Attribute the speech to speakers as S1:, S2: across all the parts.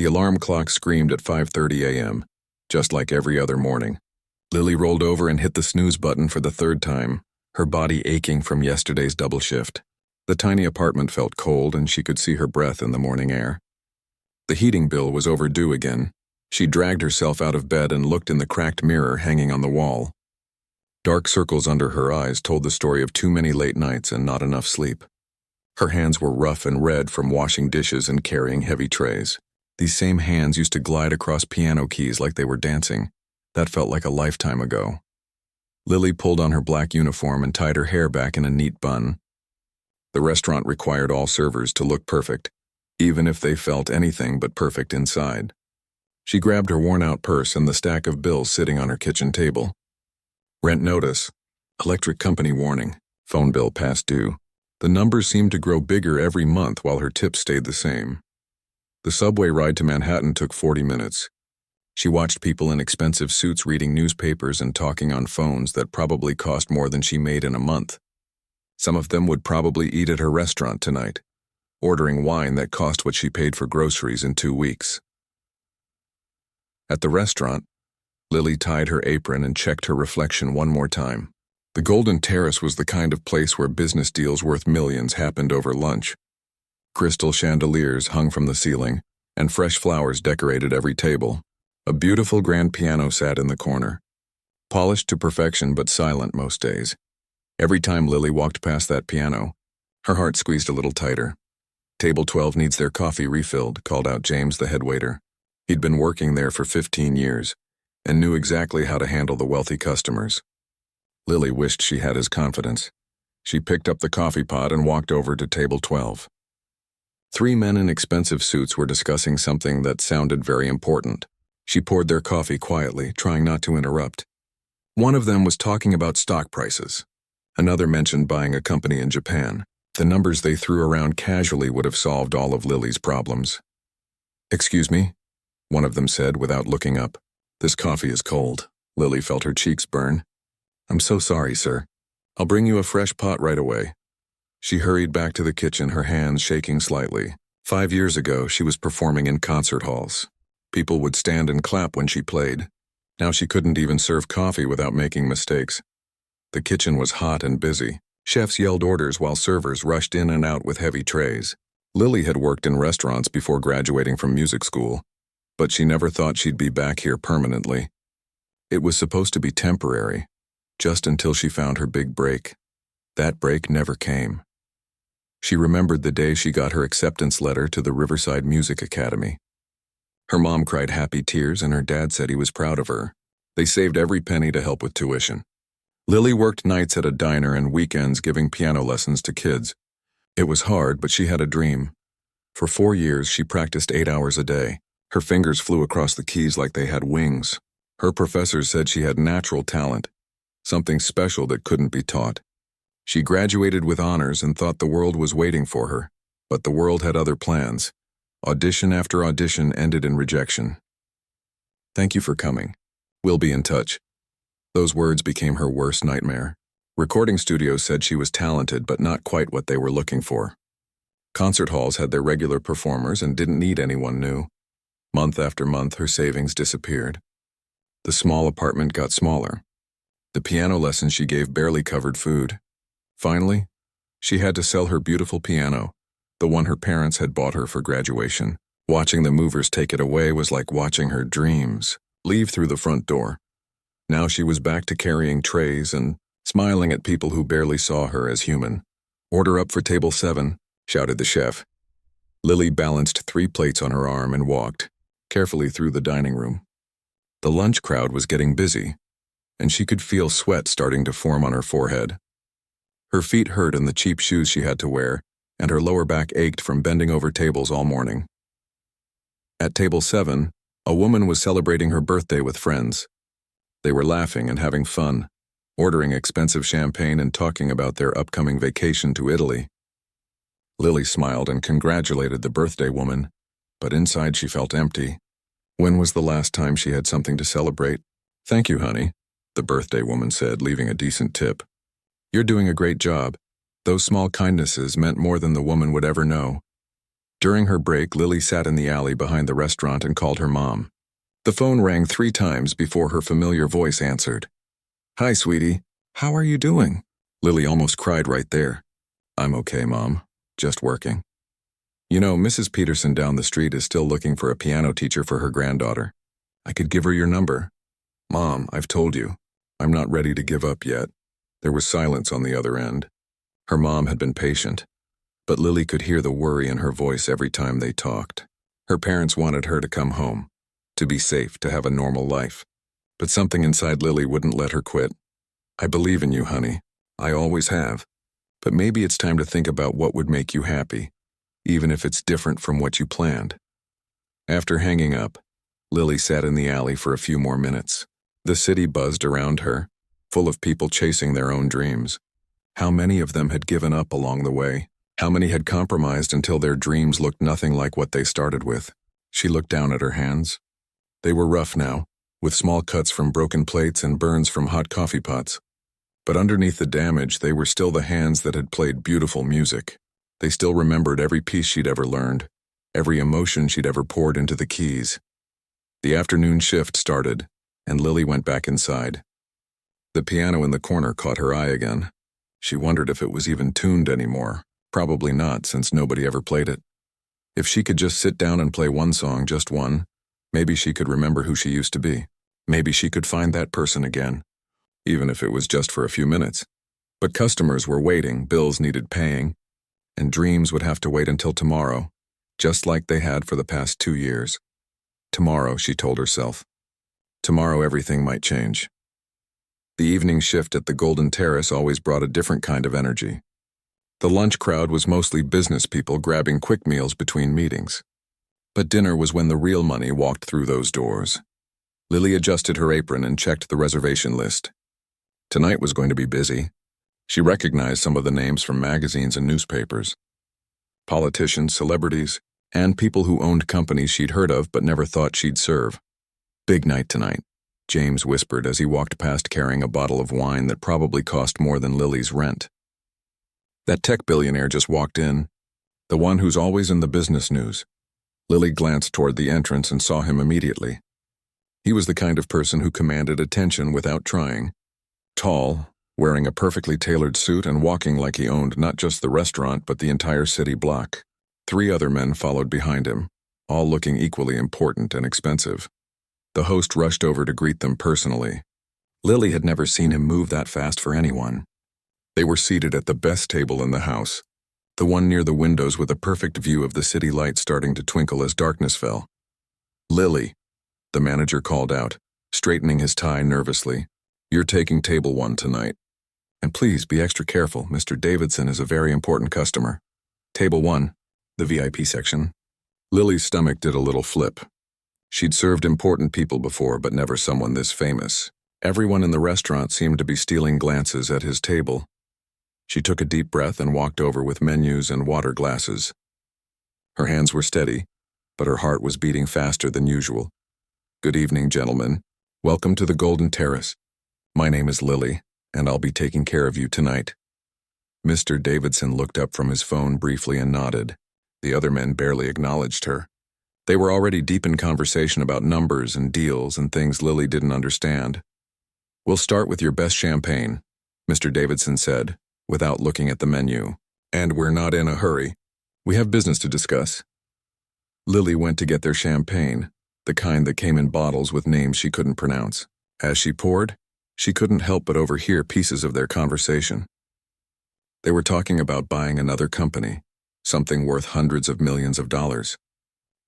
S1: The alarm clock screamed at 5:30 a.m., just like every other morning. Lily rolled over and hit the snooze button for the third time, her body aching from yesterday's double shift. The tiny apartment felt cold and she could see her breath in the morning air. The heating bill was overdue again. She dragged herself out of bed and looked in the cracked mirror hanging on the wall. Dark circles under her eyes told the story of too many late nights and not enough sleep. Her hands were rough and red from washing dishes and carrying heavy trays. These same hands used to glide across piano keys like they were dancing. That felt like a lifetime ago. Lily pulled on her black uniform and tied her hair back in a neat bun. The restaurant required all servers to look perfect, even if they felt anything but perfect inside. She grabbed her worn-out purse and the stack of bills sitting on her kitchen table. Rent notice, electric company warning, phone bill past due. The numbers seemed to grow bigger every month while her tips stayed the same. The subway ride to Manhattan took 40 minutes. She watched people in expensive suits reading newspapers and talking on phones that probably cost more than she made in a month. Some of them would probably eat at her restaurant tonight, ordering wine that cost what she paid for groceries in 2 weeks. At the restaurant, Lily tied her apron and checked her reflection one more time. The Golden Terrace was the kind of place where business deals worth millions happened over lunch. Crystal chandeliers hung from the ceiling, and fresh flowers decorated every table. A beautiful grand piano sat in the corner, polished to perfection but silent most days. Every time Lily walked past that piano, her heart squeezed a little tighter. "Table 12 needs their coffee refilled," called out James, the head waiter. He'd been working there for 15 years and knew exactly how to handle the wealthy customers. Lily wished she had his confidence. She picked up the coffee pot and walked over to table 12. 3 men in expensive suits were discussing something that sounded very important. She poured their coffee quietly, trying not to interrupt. One of them was talking about stock prices. Another mentioned buying a company in Japan. The numbers they threw around casually would have solved all of Lily's problems. "Excuse me?" one of them said without looking up. "This coffee is cold." Lily felt her cheeks burn. "I'm so sorry, sir. I'll bring you a fresh pot right away." She hurried back to the kitchen, her hands shaking slightly. 5 years ago, she was performing in concert halls. People would stand and clap when she played. Now she couldn't even serve coffee without making mistakes. The kitchen was hot and busy. Chefs yelled orders while servers rushed in and out with heavy trays. Lily had worked in restaurants before graduating from music school, but she never thought she'd be back here permanently. It was supposed to be temporary, just until she found her big break. That break never came. She remembered the day she got her acceptance letter to the Riverside Music Academy. Her mom cried happy tears and her dad said he was proud of her. They saved every penny to help with tuition. Lily worked nights at a diner and weekends giving piano lessons to kids. It was hard, but she had a dream. For 4 years, she practiced 8 hours a day. Her fingers flew across the keys like they had wings. Her professors said she had natural talent, something special that couldn't be taught. She graduated with honors and thought the world was waiting for her, but the world had other plans. Audition after audition ended in rejection. "Thank you for coming. We'll be in touch." Those words became her worst nightmare. Recording studios said she was talented, but not quite what they were looking for. Concert halls had their regular performers and didn't need anyone new. Month after month, her savings disappeared. The small apartment got smaller. The piano lessons she gave barely covered food. Finally, she had to sell her beautiful piano, the one her parents had bought her for graduation. Watching the movers take it away was like watching her dreams leave through the front door. Now she was back to carrying trays and smiling at people who barely saw her as human. "Order up for table 7, shouted the chef. Lily balanced 3 plates on her arm and walked carefully through the dining room. The lunch crowd was getting busy, and she could feel sweat starting to form on her forehead. Her feet hurt in the cheap shoes she had to wear, and her lower back ached from bending over tables all morning. At table 7, a woman was celebrating her birthday with friends. They were laughing and having fun, ordering expensive champagne and talking about their upcoming vacation to Italy. Lily smiled and congratulated the birthday woman, but inside she felt empty. When was the last time she had something to celebrate? "Thank you, honey," the birthday woman said, leaving a decent tip. "You're doing a great job. Those small kindnesses meant more than the woman would ever know." During her break, Lily sat in the alley behind the restaurant and called her mom. The phone rang 3 times before her familiar voice answered. "Hi, sweetie. How are you doing?" Lily almost cried right there. "I'm okay, Mom. Just working." "You know, Mrs. Peterson down the street is still looking for a piano teacher for her granddaughter. I could give her your number." "Mom, I've told you. I'm not ready to give up yet." There was silence on the other end. Her mom had been patient, but Lily could hear the worry in her voice every time they talked. Her parents wanted her to come home, to be safe, to have a normal life. But something inside Lily wouldn't let her quit. "I believe in you, honey. I always have. But maybe it's time to think about what would make you happy, even if it's different from what you planned." After hanging up, Lily sat in the alley for a few more minutes. The city buzzed around her, full of people chasing their own dreams. How many of them had given up along the way? How many had compromised until their dreams looked nothing like what they started with? She looked down at her hands. They were rough now, with small cuts from broken plates and burns from hot coffee pots. But underneath the damage, they were still the hands that had played beautiful music. They still remembered every piece she'd ever learned, every emotion she'd ever poured into the keys. The afternoon shift started, and Lily went back inside. The piano in the corner caught her eye again. She wondered if it was even tuned anymore. Probably not, since nobody ever played it. If she could just sit down and play one song, just one, maybe she could remember who she used to be. Maybe she could find that person again, even if it was just for a few minutes. But customers were waiting, bills needed paying, and dreams would have to wait until tomorrow, just like they had for the past 2 years. Tomorrow, she told herself. Tomorrow everything might change. The evening shift at the Golden Terrace always brought a different kind of energy. The lunch crowd was mostly business people grabbing quick meals between meetings. But dinner was when the real money walked through those doors. Lily adjusted her apron and checked the reservation list. Tonight was going to be busy. She recognized some of the names from magazines and newspapers. Politicians, celebrities, and people who owned companies she'd heard of but never thought she'd serve. "Big night tonight," James whispered as he walked past carrying a bottle of wine that probably cost more than Lily's rent. "That tech billionaire just walked in, the one who's always in the business news." Lily glanced toward the entrance and saw him immediately. He was the kind of person who commanded attention without trying. Tall, wearing a perfectly tailored suit and walking like he owned not just the restaurant but the entire city block. 3 other men followed behind him, all looking equally important and expensive. The host rushed over to greet them personally. Lily had never seen him move that fast for anyone. They were seated at the best table in the house, the one near the windows with a perfect view of the city lights starting to twinkle as darkness fell. "Lily," the manager called out, straightening his tie nervously. "You're taking table 1 tonight. And please be extra careful, Mr. Davidson is a very important customer." Table 1, the VIP section. Lily's stomach did a little flip. She'd served important people before, but never someone this famous. Everyone in the restaurant seemed to be stealing glances at his table. She took a deep breath and walked over with menus and water glasses. Her hands were steady, but her heart was beating faster than usual. "Good evening, gentlemen. Welcome to the Golden Terrace. My name is Lily, and I'll be taking care of you tonight." Mr. Davidson looked up from his phone briefly and nodded. The other men barely acknowledged her. They were already deep in conversation about numbers and deals and things Lily didn't understand. "We'll start with your best champagne," Mr. Davidson said, without looking at the menu. "And we're not in a hurry. We have business to discuss." Lily went to get their champagne, the kind that came in bottles with names she couldn't pronounce. As she poured, she couldn't help but overhear pieces of their conversation. They were talking about buying another company, something worth hundreds of millions of dollars.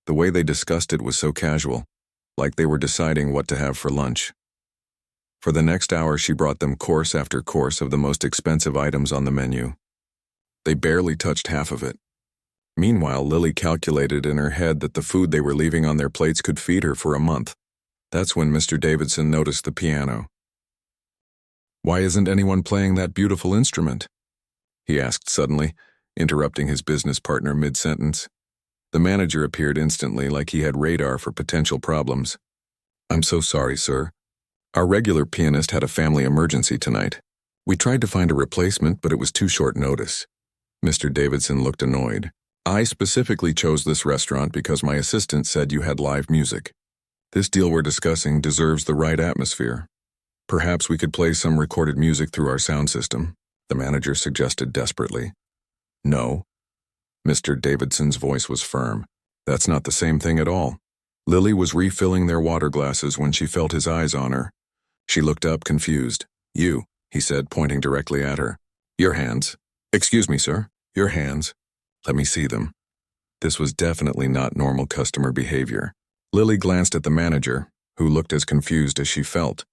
S1: The way they discussed it was so casual, like they were deciding what to have for lunch. For the next hour, she brought them course after course of the most expensive items on the menu. They barely touched half of it. Meanwhile, Lily calculated in her head that the food they were leaving on their plates could feed her for a month. That's when Mr. Davidson noticed the piano. "Why isn't anyone playing that beautiful instrument?" he asked suddenly, interrupting his business partner mid-sentence. The manager appeared instantly, like he had radar for potential problems. "I'm so sorry, sir. Our regular pianist had a family emergency tonight. We tried to find a replacement, but it was too short notice." Mr. Davidson looked annoyed. I specifically chose this restaurant because my assistant said you had live music. This deal we're discussing deserves the right atmosphere. Perhaps we could play some recorded music through our sound system, the manager suggested desperately. No. Mr. Davidson's voice was firm. That's not the same thing at all. Lily was refilling their water glasses when she felt his eyes on her. She looked up, confused. You, he said, pointing directly at her. Your hands. Excuse me, sir. Your hands. Let me see them. This was definitely not normal customer behavior. Lily glanced at the manager, who looked as confused as she felt.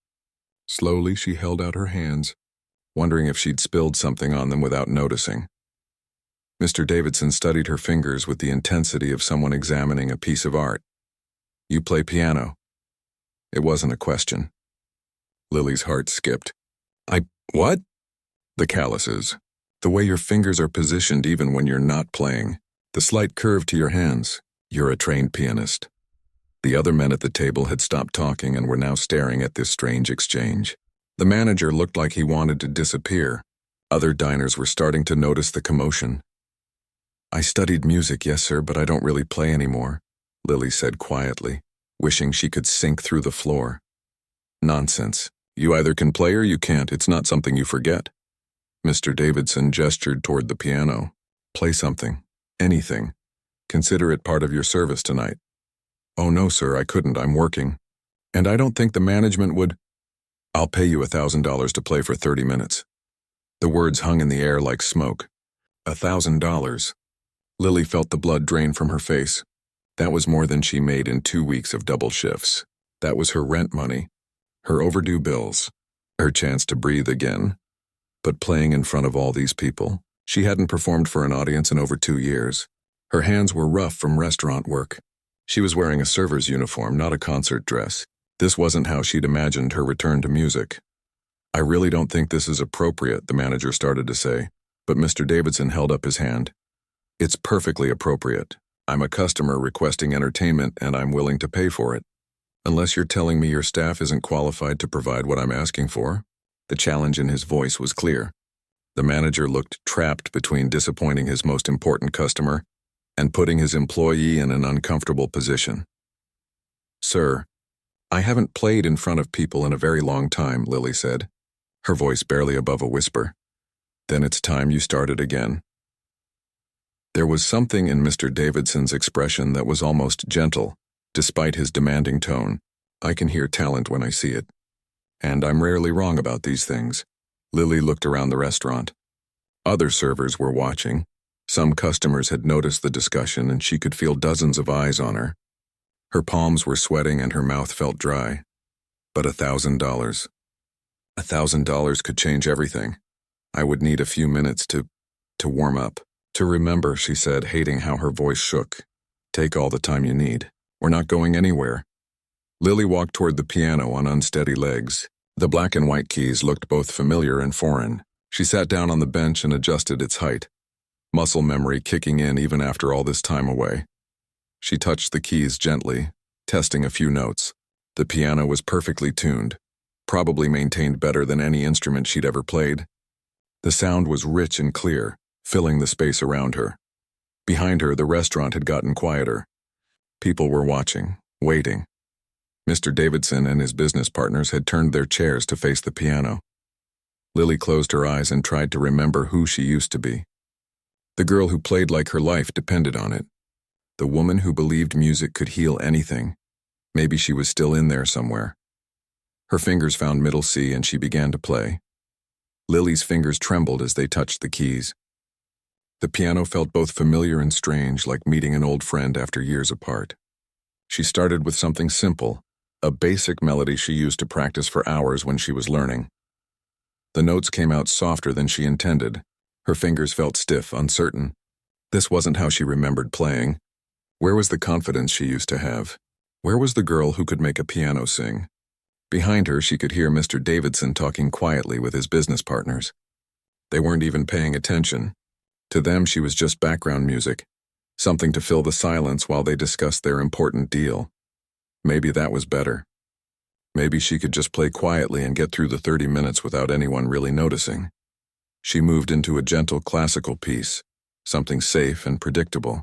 S1: Slowly, she held out her hands, wondering if she'd spilled something on them without noticing. Mr. Davidson studied her fingers with the intensity of someone examining a piece of art. You play piano. It wasn't a question. Lily's heart skipped. What? The calluses. The way your fingers are positioned even when you're not playing. The slight curve to your hands. You're a trained pianist. The other men at the table had stopped talking and were now staring at this strange exchange. The manager looked like he wanted to disappear. Other diners were starting to notice the commotion. I studied music, yes, sir, but I don't really play anymore, Lily said quietly, wishing she could sink through the floor. Nonsense. You either can play or you can't. It's not something you forget. Mr. Davidson gestured toward the piano. Play something. Anything. Consider it part of your service tonight. Oh no, sir, I couldn't. I'm working. And I don't think the management would. I'll pay you $1,000 to play for 30 minutes. The words hung in the air like smoke. $1,000. Lily felt the blood drain from her face. That was more than she made in 2 weeks of double shifts. That was her rent money, her overdue bills, her chance to breathe again. But playing in front of all these people, she hadn't performed for an audience in over 2 years. Her hands were rough from restaurant work. She was wearing a server's uniform, not a concert dress. This wasn't how she'd imagined her return to music. I really don't think this is appropriate, the manager started to say, but Mr. Davidson held up his hand. It's perfectly appropriate. I'm a customer requesting entertainment and I'm willing to pay for it. Unless you're telling me your staff isn't qualified to provide what I'm asking for. The challenge in his voice was clear. The manager looked trapped between disappointing his most important customer and putting his employee in an uncomfortable position. Sir, I haven't played in front of people in a very long time, Lily said, her voice barely above a whisper. Then it's time you started again. There was something in Mr. Davidson's expression that was almost gentle, despite his demanding tone. I can hear talent when I see it. And I'm rarely wrong about these things. Lily looked around the restaurant. Other servers were watching. Some customers had noticed the discussion and she could feel dozens of eyes on her. Her palms were sweating and her mouth felt dry. But $1,000. $1,000 could change everything. I would need a few minutes to warm up. To remember, she said, hating how her voice shook. Take all the time you need. We're not going anywhere. Lily walked toward the piano on unsteady legs. The black and white keys looked both familiar and foreign. She sat down on the bench and adjusted its height, muscle memory kicking in even after all this time away. She touched the keys gently, testing a few notes. The piano was perfectly tuned, probably maintained better than any instrument she'd ever played. The sound was rich and clear, filling the space around her. Behind her, the restaurant had gotten quieter. People were watching, waiting. Mr. Davidson and his business partners had turned their chairs to face the piano. Lily closed her eyes and tried to remember who she used to be. The girl who played like her life depended on it. The woman who believed music could heal anything. Maybe she was still in there somewhere. Her fingers found middle C and she began to play. Lily's fingers trembled as they touched the keys. The piano felt both familiar and strange, like meeting an old friend after years apart. She started with something simple, a basic melody she used to practice for hours when she was learning. The notes came out softer than she intended. Her fingers felt stiff, uncertain. This wasn't how she remembered playing. Where was the confidence she used to have? Where was the girl who could make a piano sing? Behind her, she could hear Mr. Davidson talking quietly with his business partners. They weren't even paying attention. To them, she was just background music, something to fill the silence while they discussed their important deal. Maybe that was better. Maybe she could just play quietly and get through the 30 minutes without anyone really noticing. She moved into a gentle classical piece, something safe and predictable.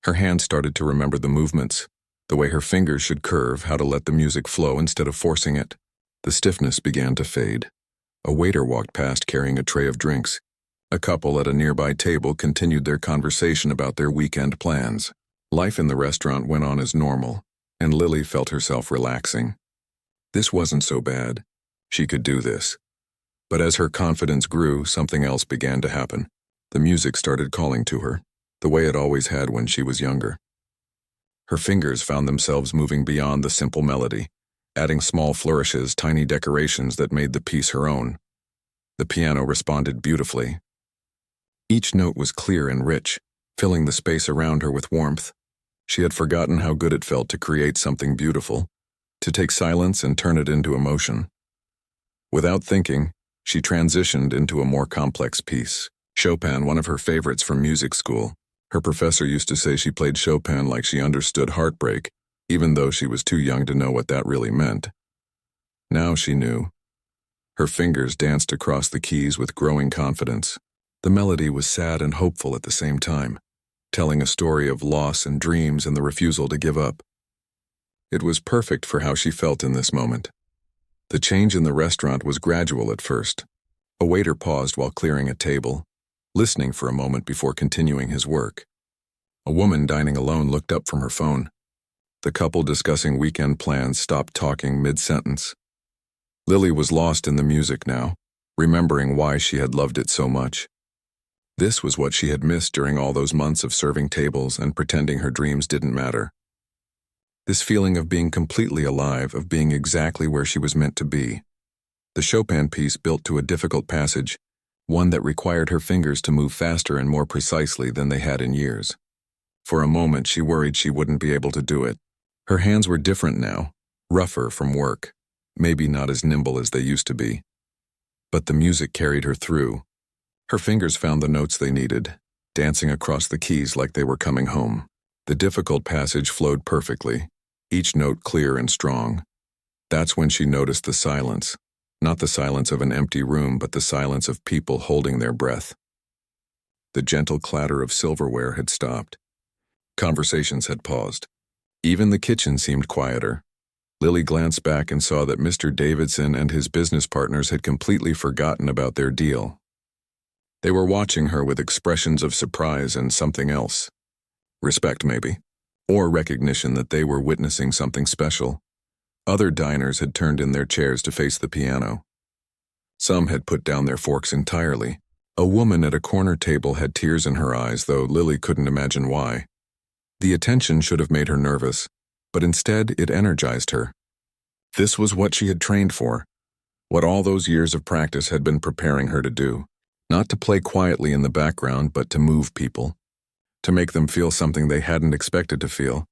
S1: Her hand started to remember the movements, the way her fingers should curve, how to let the music flow instead of forcing it. The stiffness began to fade. A waiter walked past carrying a tray of drinks. A couple at a nearby table continued their conversation about their weekend plans. Life in the restaurant went on as normal, and Lily felt herself relaxing. This wasn't so bad. She could do this. But as her confidence grew, something else began to happen. The music started calling to her, the way it always had when she was younger. Her fingers found themselves moving beyond the simple melody, adding small flourishes, tiny decorations that made the piece her own. The piano responded beautifully. Each note was clear and rich, filling the space around her with warmth. She had forgotten how good it felt to create something beautiful, to take silence and turn it into emotion. Without thinking, she transitioned into a more complex piece. Chopin, one of her favorites from music school. Her professor used to say she played Chopin like she understood heartbreak, even though she was too young to know what that really meant. Now she knew. Her fingers danced across the keys with growing confidence. The melody was sad and hopeful at the same time, telling a story of loss and dreams and the refusal to give up. It was perfect for how she felt in this moment. The change in the restaurant was gradual at first. A waiter paused while clearing a table, listening for a moment before continuing his work. A woman dining alone looked up from her phone. The couple discussing weekend plans stopped talking mid-sentence. Lily was lost in the music now, remembering why she had loved it so much. This was what she had missed during all those months of serving tables and pretending her dreams didn't matter. This feeling of being completely alive, of being exactly where she was meant to be. The Chopin piece built to a difficult passage, one that required her fingers to move faster and more precisely than they had in years. For a moment, she worried she wouldn't be able to do it. Her hands were different now, rougher from work, maybe not as nimble as they used to be. But the music carried her through. Her fingers found the notes they needed, dancing across the keys like they were coming home. The difficult passage flowed perfectly, each note clear and strong. That's when she noticed the silence, not the silence of an empty room, but the silence of people holding their breath. The gentle clatter of silverware had stopped. Conversations had paused. Even the kitchen seemed quieter. Lily glanced back and saw that Mr. Davidson and his business partners had completely forgotten about their deal. They were watching her with expressions of surprise and something else. Respect, maybe. Or recognition that they were witnessing something special. Other diners had turned in their chairs to face the piano. Some had put down their forks entirely. A woman at a corner table had tears in her eyes, though Lily couldn't imagine why. The attention should have made her nervous, but instead it energized her. This was what she had trained for, what all those years of practice had been preparing her to do. Not to play quietly in the background, but to move people, to make them feel something they hadn't expected to feel.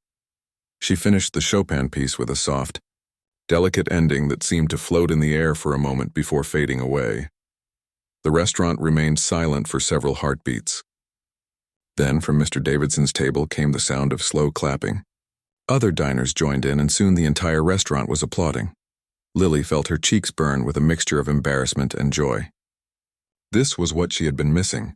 S1: She finished the Chopin piece with a soft, delicate ending that seemed to float in the air for a moment before fading away. The restaurant remained silent for several heartbeats. Then, from Mr. Davidson's table came the sound of slow clapping. Other diners joined in, and soon the entire restaurant was applauding. Lily felt her cheeks burn with a mixture of embarrassment and joy. This was what she had been missing.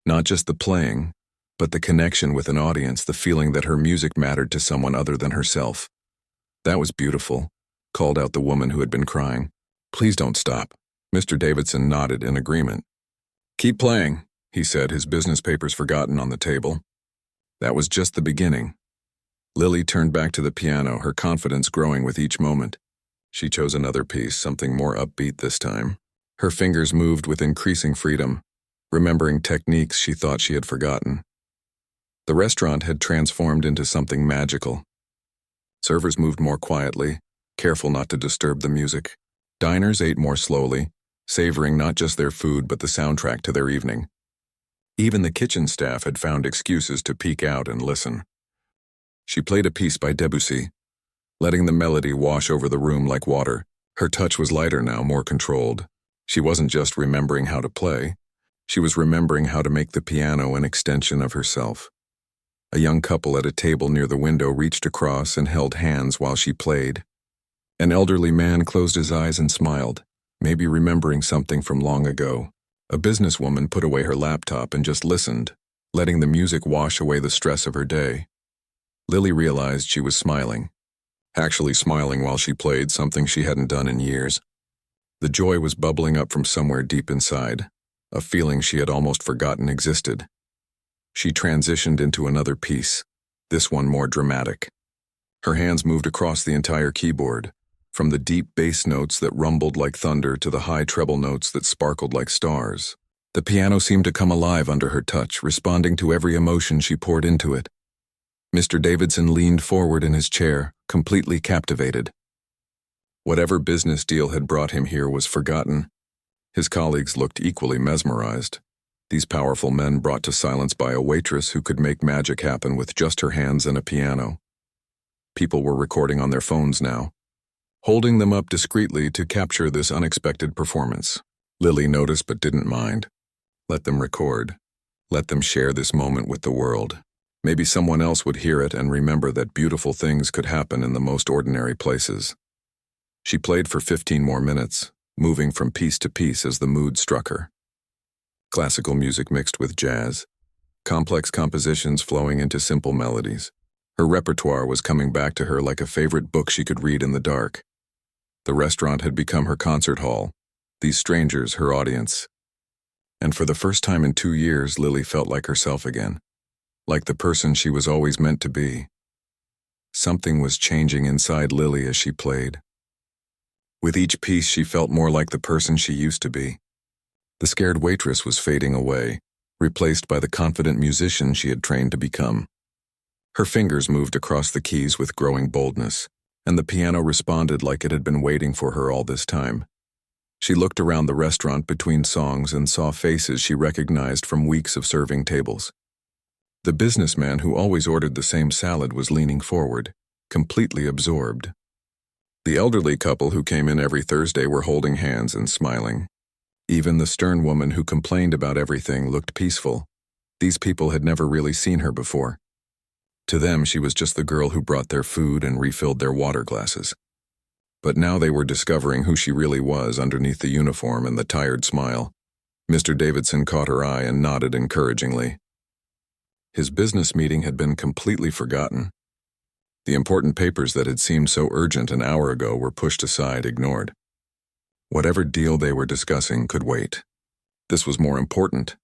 S1: Not just the playing, but the connection with an audience, the feeling that her music mattered to someone other than herself. That was beautiful, called out the woman who had been crying. Please don't stop. Mr. Davidson nodded in agreement. Keep playing, he said, his business papers forgotten on the table. That was just the beginning. Lily turned back to the piano, her confidence growing with each moment. She chose another piece, something more upbeat this time. Her fingers moved with increasing freedom, remembering techniques she thought she had forgotten. The restaurant had transformed into something magical. Servers moved more quietly, careful not to disturb the music. Diners ate more slowly, savoring not just their food but the soundtrack to their evening. Even the kitchen staff had found excuses to peek out and listen. She played a piece by Debussy, letting the melody wash over the room like water. Her touch was lighter now, more controlled. She wasn't just remembering how to play, she was remembering how to make the piano an extension of herself. A young couple at a table near the window reached across and held hands while she played. An elderly man closed his eyes and smiled, maybe remembering something from long ago. A businesswoman put away her laptop and just listened, letting the music wash away the stress of her day. Lily realized she was smiling, actually smiling while she played, something she hadn't done in years. The joy was bubbling up from somewhere deep inside, a feeling she had almost forgotten existed. She transitioned into another piece, this one more dramatic. Her hands moved across the entire keyboard, from the deep bass notes that rumbled like thunder to the high treble notes that sparkled like stars. The piano seemed to come alive under her touch, responding to every emotion she poured into it. Mr. Davidson leaned forward in his chair, completely captivated. Whatever business deal had brought him here was forgotten. His colleagues looked equally mesmerized. These powerful men brought to silence by a waitress who could make magic happen with just her hands and a piano. People were recording on their phones now, holding them up discreetly to capture this unexpected performance. Lily noticed but didn't mind. Let them record. Let them share this moment with the world. Maybe someone else would hear it and remember that beautiful things could happen in the most ordinary places. She played for 15 more minutes, moving from piece to piece as the mood struck her. Classical music mixed with jazz, complex compositions flowing into simple melodies. Her repertoire was coming back to her like a favorite book she could read in the dark. The restaurant had become her concert hall, these strangers her audience. And for the first time in 2 years, Lily felt like herself again, like the person she was always meant to be. Something was changing inside Lily as she played. With each piece, she felt more like the person she used to be. The scared waitress was fading away, replaced by the confident musician she had trained to become. Her fingers moved across the keys with growing boldness, and the piano responded like it had been waiting for her all this time. She looked around the restaurant between songs and saw faces she recognized from weeks of serving tables. The businessman who always ordered the same salad was leaning forward, completely absorbed. The elderly couple who came in every Thursday were holding hands and smiling. Even the stern woman who complained about everything looked peaceful. These people had never really seen her before. To them, she was just the girl who brought their food and refilled their water glasses. But now they were discovering who she really was underneath the uniform and the tired smile. Mr. Davidson caught her eye and nodded encouragingly. His business meeting had been completely forgotten. The important papers that had seemed so urgent an hour ago were pushed aside, ignored. Whatever deal they were discussing could wait. This was more important.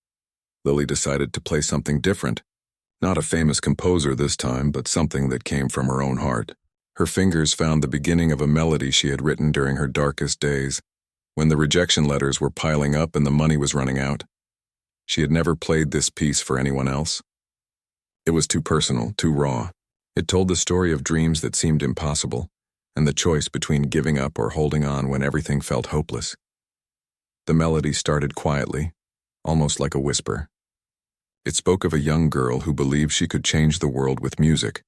S1: Lily decided to play something different. Not a famous composer this time, but something that came from her own heart. Her fingers found the beginning of a melody she had written during her darkest days, when the rejection letters were piling up and the money was running out. She had never played this piece for anyone else. It was too personal, too raw. It told the story of dreams that seemed impossible, and the choice between giving up or holding on when everything felt hopeless. The melody started quietly, almost like a whisper. It spoke of a young girl who believed she could change the world with music,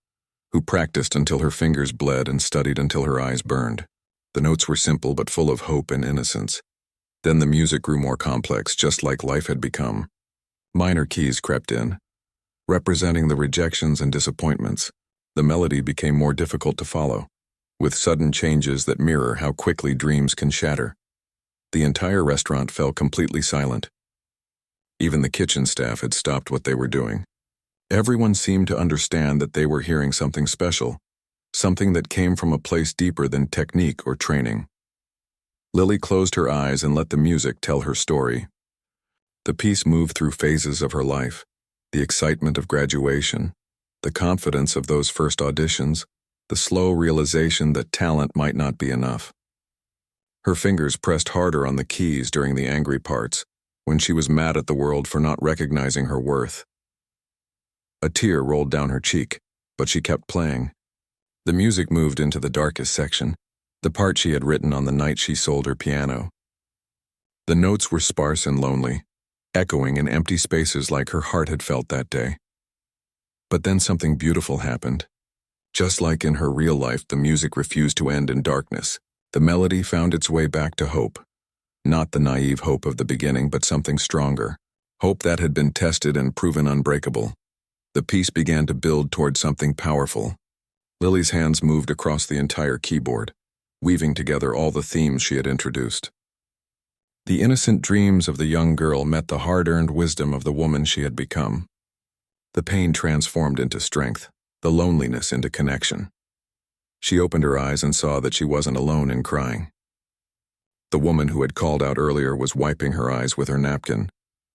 S1: who practiced until her fingers bled and studied until her eyes burned. The notes were simple but full of hope and innocence. Then the music grew more complex, just like life had become. Minor keys crept in, representing the rejections and disappointments. The melody became more difficult to follow, with sudden changes that mirror how quickly dreams can shatter. The entire restaurant fell completely silent. Even the kitchen staff had stopped what they were doing. Everyone seemed to understand that they were hearing something special, something that came from a place deeper than technique or training. Lily closed her eyes and let the music tell her story. The piece moved through phases of her life, the excitement of graduation, the confidence of those first auditions, the slow realization that talent might not be enough. Her fingers pressed harder on the keys during the angry parts, when she was mad at the world for not recognizing her worth. A tear rolled down her cheek, but she kept playing. The music moved into the darkest section, the part she had written on the night she sold her piano. The notes were sparse and lonely, echoing in empty spaces like her heart had felt that day. But then something beautiful happened. Just like in her real life, the music refused to end in darkness. The melody found its way back to hope. Not the naive hope of the beginning, but something stronger. Hope that had been tested and proven unbreakable. The piece began to build toward something powerful. Lily's hands moved across the entire keyboard, weaving together all the themes she had introduced. The innocent dreams of the young girl met the hard-earned wisdom of the woman she had become. The pain transformed into strength, the loneliness into connection. She opened her eyes and saw that she wasn't alone in crying. The woman who had called out earlier was wiping her eyes with her napkin.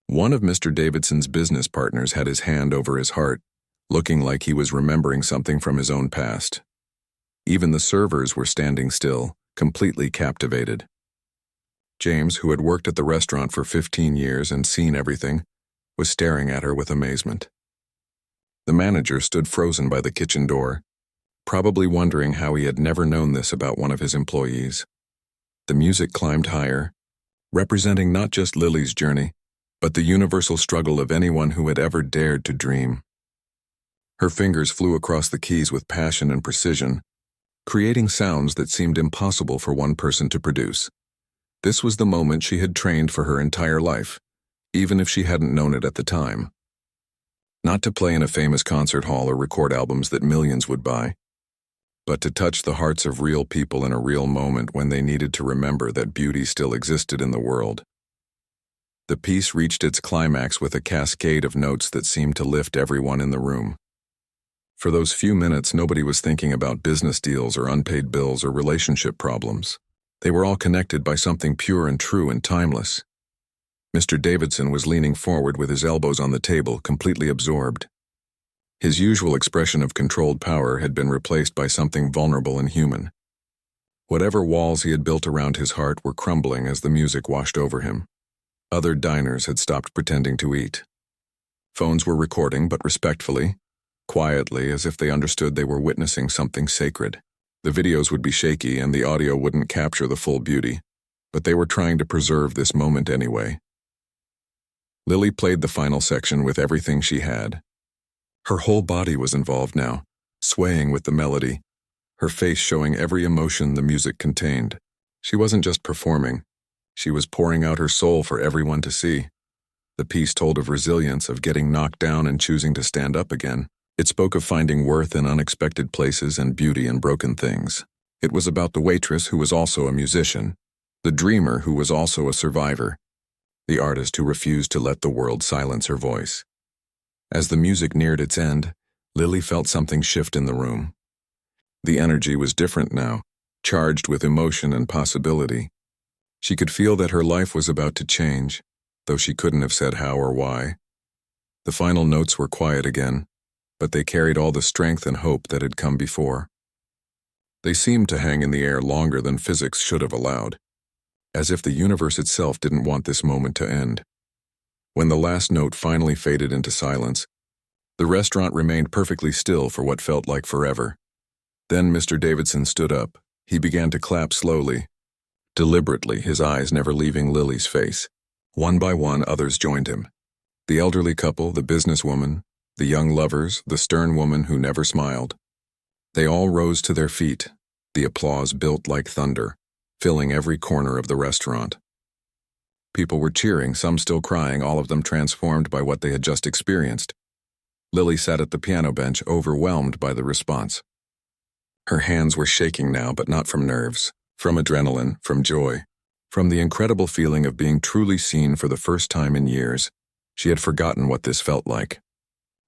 S1: One of Mr. Davidson's business partners had his hand over his heart, looking like he was remembering something from his own past. Even the servers were standing still, completely captivated. James, who had worked at the restaurant for 15 years and seen everything, was staring at her with amazement. The manager stood frozen by the kitchen door, probably wondering how he had never known this about one of his employees. The music climbed higher, representing not just Lily's journey, but the universal struggle of anyone who had ever dared to dream. Her fingers flew across the keys with passion and precision, creating sounds that seemed impossible for one person to produce. This was the moment she had trained for her entire life, even if she hadn't known it at the time. Not to play in a famous concert hall or record albums that millions would buy, but to touch the hearts of real people in a real moment when they needed to remember that beauty still existed in the world. The piece reached its climax with a cascade of notes that seemed to lift everyone in the room. For those few minutes, nobody was thinking about business deals or unpaid bills or relationship problems. They were all connected by something pure and true and timeless. Mr. Davidson was leaning forward with his elbows on the table, completely absorbed. His usual expression of controlled power had been replaced by something vulnerable and human. Whatever walls he had built around his heart were crumbling as the music washed over him. Other diners had stopped pretending to eat. Phones were recording, but respectfully, quietly, as if they understood they were witnessing something sacred. The videos would be shaky and the audio wouldn't capture the full beauty, but they were trying to preserve this moment anyway. Lily played the final section with everything she had. Her whole body was involved now, swaying with the melody, her face showing every emotion the music contained. She wasn't just performing. She was pouring out her soul for everyone to see. The piece told of resilience, of getting knocked down and choosing to stand up again. It spoke of finding worth in unexpected places and beauty in broken things. It was about the waitress who was also a musician, the dreamer who was also a survivor, the artist who refused to let the world silence her voice. As the music neared its end, Lily felt something shift in the room. The energy was different now, charged with emotion and possibility. She could feel that her life was about to change, though she couldn't have said how or why. The final notes were quiet again, but they carried all the strength and hope that had come before. They seemed to hang in the air longer than physics should have allowed, as if the universe itself didn't want this moment to end. When the last note finally faded into silence, the restaurant remained perfectly still for what felt like forever. Then Mr. Davidson stood up. He began to clap slowly, deliberately, his eyes never leaving Lily's face. One by one, others joined him. The elderly couple, the businesswoman, the young lovers, the stern woman who never smiled. They all rose to their feet, the applause built like thunder, filling every corner of the restaurant. People were cheering, some still crying, all of them transformed by what they had just experienced. Lily sat at the piano bench, overwhelmed by the response. Her hands were shaking now, but not from nerves, from adrenaline, from joy, from the incredible feeling of being truly seen for the first time in years. She had forgotten what this felt like.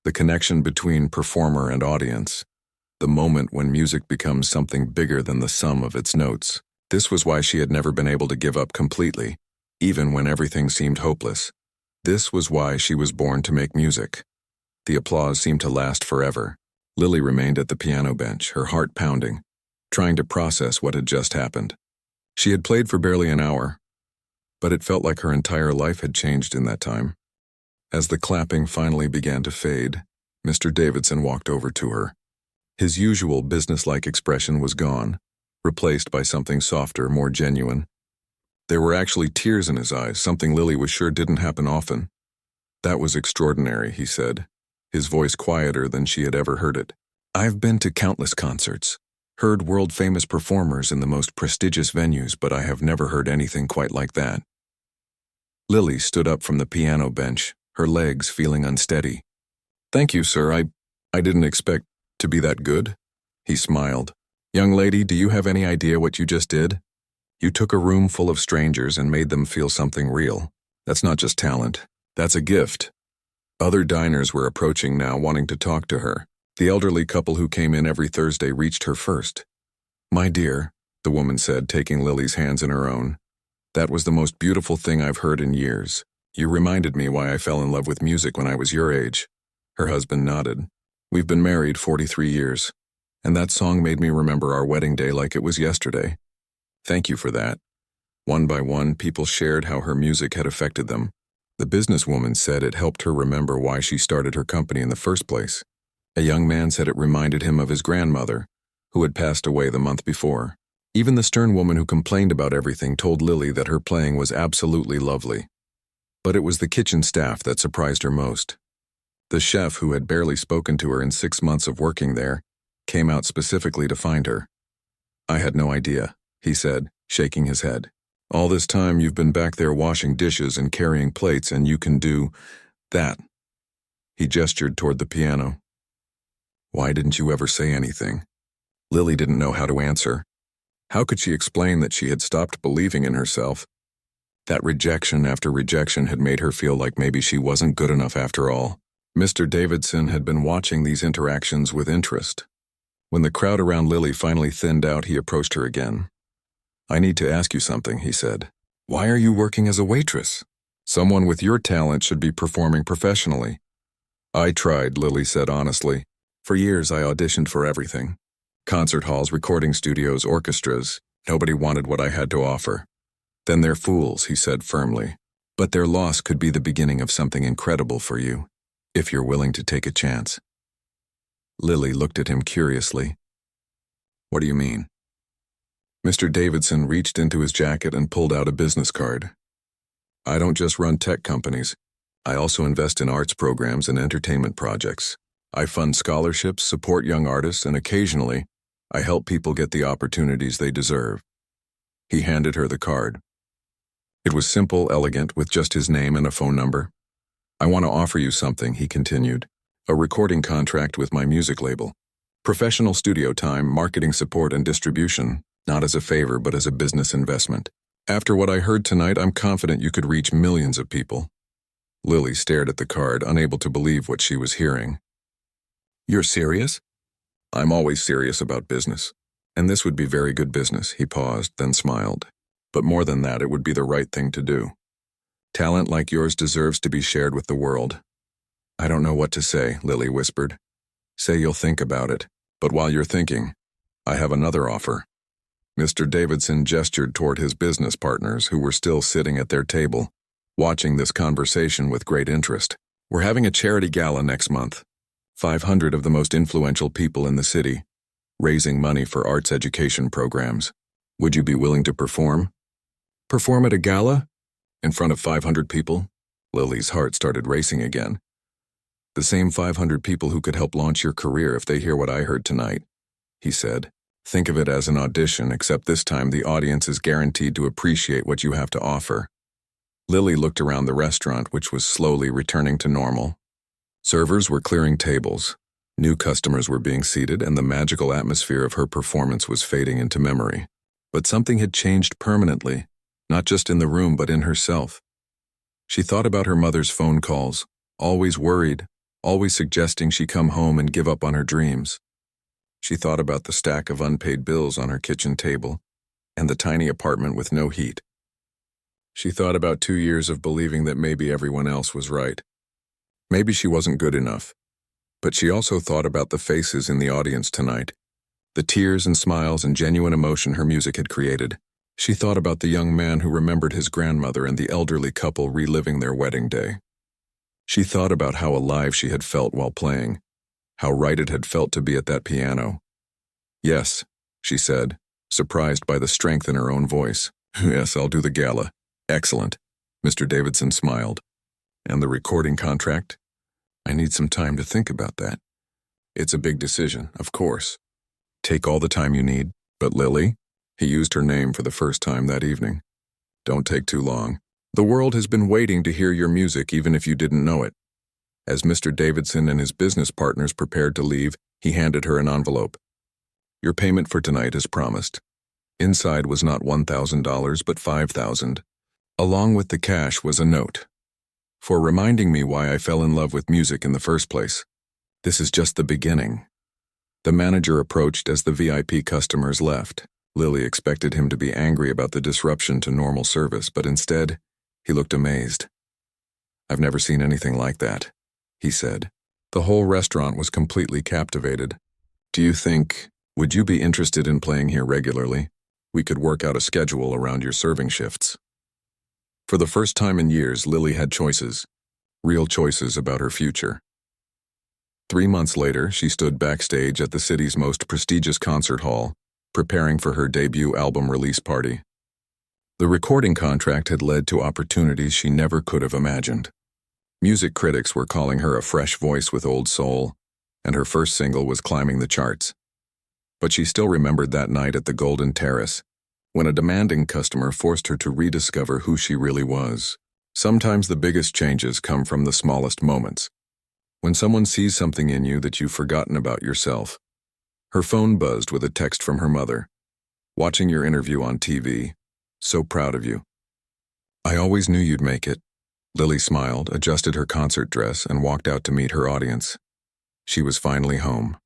S1: The connection between performer and audience, the moment when music becomes something bigger than the sum of its notes. This was why she had never been able to give up completely, even when everything seemed hopeless. This was why she was born to make music. The applause seemed to last forever. Lily remained at the piano bench, her heart pounding, trying to process what had just happened. She had played for barely an hour, but it felt like her entire life had changed in that time. As the clapping finally began to fade, Mr. Davidson walked over to her. His usual businesslike expression was gone, replaced by something softer, more genuine. There were actually tears in his eyes, something Lily was sure didn't happen often. "That was extraordinary," he said, his voice quieter than she had ever heard it. "I've been to countless concerts, heard world-famous performers in the most prestigious venues, but I have never heard anything quite like that." Lily stood up from the piano bench, her legs feeling unsteady. "Thank you, sir. I didn't expect to be that good." He smiled. "Young lady, do you have any idea what you just did? You took a room full of strangers and made them feel something real. That's not just talent. That's a gift. Other diners were approaching now, wanting to talk to her. The elderly couple who came in every Thursday reached her first. "My dear," the woman said, taking Lily's hands in her own, "that was the most beautiful thing I've heard in years. You reminded me why I fell in love with music when I was your age." Her husband nodded. "We've been married 43 years, and that song made me remember our wedding day like it was yesterday. Thank you for that." One by one, people shared how her music had affected them. The businesswoman said it helped her remember why she started her company in the first place. A young man said it reminded him of his grandmother, who had passed away the month before. Even the stern woman who complained about everything told Lily that her playing was absolutely lovely. But it was the kitchen staff that surprised her most. The chef, who had barely spoken to her in 6 months of working there, came out specifically to find her. "I had no idea," he said, shaking his head. "All this time you've been back there washing dishes and carrying plates, and you can do that." He gestured toward the piano. "Why didn't you ever say anything?" Lily didn't know how to answer. How could she explain that she had stopped believing in herself? That rejection after rejection had made her feel like maybe she wasn't good enough after all. Mr. Davidson had been watching these interactions with interest. When the crowd around Lily finally thinned out, he approached her again. "I need to ask you something," he said. "Why are you working as a waitress? Someone with your talent should be performing professionally." "I tried," Lily said honestly. "For years I auditioned for everything. Concert halls, recording studios, orchestras. Nobody wanted what I had to offer." "Then they're fools," he said firmly. "But their loss could be the beginning of something incredible for you, if you're willing to take a chance." Lily looked at him curiously. "What do you mean?" Mr. Davidson reached into his jacket and pulled out a business card. "I don't just run tech companies. I also invest in arts programs and entertainment projects. I fund scholarships, support young artists, and occasionally, I help people get the opportunities they deserve." He handed her the card. It was simple, elegant, with just his name and a phone number. "I want to offer you something," he continued. "A recording contract with my music label. Professional studio time, marketing support, and distribution, not as a favor but as a business investment. After what I heard tonight, I'm confident you could reach millions of people." Lily stared at the card, unable to believe what she was hearing. "You're serious?" "I'm always serious about business. And this would be very good business." He paused, then smiled. "But more than that, it would be the right thing to do. Talent like yours deserves to be shared with the world." "I don't know what to say," Lily whispered. "Say you'll think about it. But while you're thinking, I have another offer." Mr. Davidson gestured toward his business partners, who were still sitting at their table, watching this conversation with great interest. "We're having a charity gala next month. 500 of the most influential people in the city, raising money for arts education programs. Would you be willing to perform?" "Perform at a gala? In front of 500 people?" Lily's heart started racing again. "The same 500 people who could help launch your career if they hear what I heard tonight," he said. "Think of it as an audition, except this time the audience is guaranteed to appreciate what you have to offer." Lily looked around the restaurant, which was slowly returning to normal. Servers were clearing tables. New customers were being seated, and the magical atmosphere of her performance was fading into memory. But something had changed permanently, not just in the room but in herself. She thought about her mother's phone calls, always worried, always suggesting she come home and give up on her dreams. She thought about the stack of unpaid bills on her kitchen table and the tiny apartment with no heat. She thought about 2 years of believing that maybe everyone else was right. Maybe she wasn't good enough. But she also thought about the faces in the audience tonight, the tears and smiles and genuine emotion her music had created. She thought about the young man who remembered his grandmother and the elderly couple reliving their wedding day. She thought about how alive she had felt while playing, how right it had felt to be at that piano. "Yes," she said, surprised by the strength in her own voice. "Yes, I'll do the gala." "Excellent." Mr. Davidson smiled. "And the recording contract?" "I need some time to think about that." "It's a big decision, of course. Take all the time you need. But Lily," he used her name for the first time that evening, "don't take too long. The world has been waiting to hear your music even if you didn't know it." As Mr. Davidson and his business partners prepared to leave, he handed her an envelope. "Your payment for tonight is promised." Inside was not $1,000 but $5,000. Along with the cash was a note. for reminding me why I fell in love with music in the first place. This is just the beginning. The manager approached as the VIP customers left. Lily expected him to be angry about the disruption to normal service, but instead, he looked amazed. "I've never seen anything like that," he said. The whole restaurant was completely captivated. Would you be interested in playing here regularly? We could work out a schedule around your serving shifts." For the first time in years, Lily had choices, real choices about her future. 3 months later, she stood backstage at the city's most prestigious concert hall, preparing for her debut album release party. The recording contract had led to opportunities she never could have imagined. Music critics were calling her a fresh voice with old soul, and her first single was climbing the charts. But she still remembered that night at the Golden Terrace, when a demanding customer forced her to rediscover who she really was. Sometimes the biggest changes come from the smallest moments. When someone sees something in you that you've forgotten about yourself. Her phone buzzed with a text from her mother. "Watching your interview on TV. So proud of you." "I always knew you'd make it." Lily smiled, adjusted her concert dress, and walked out to meet her audience. She was finally home.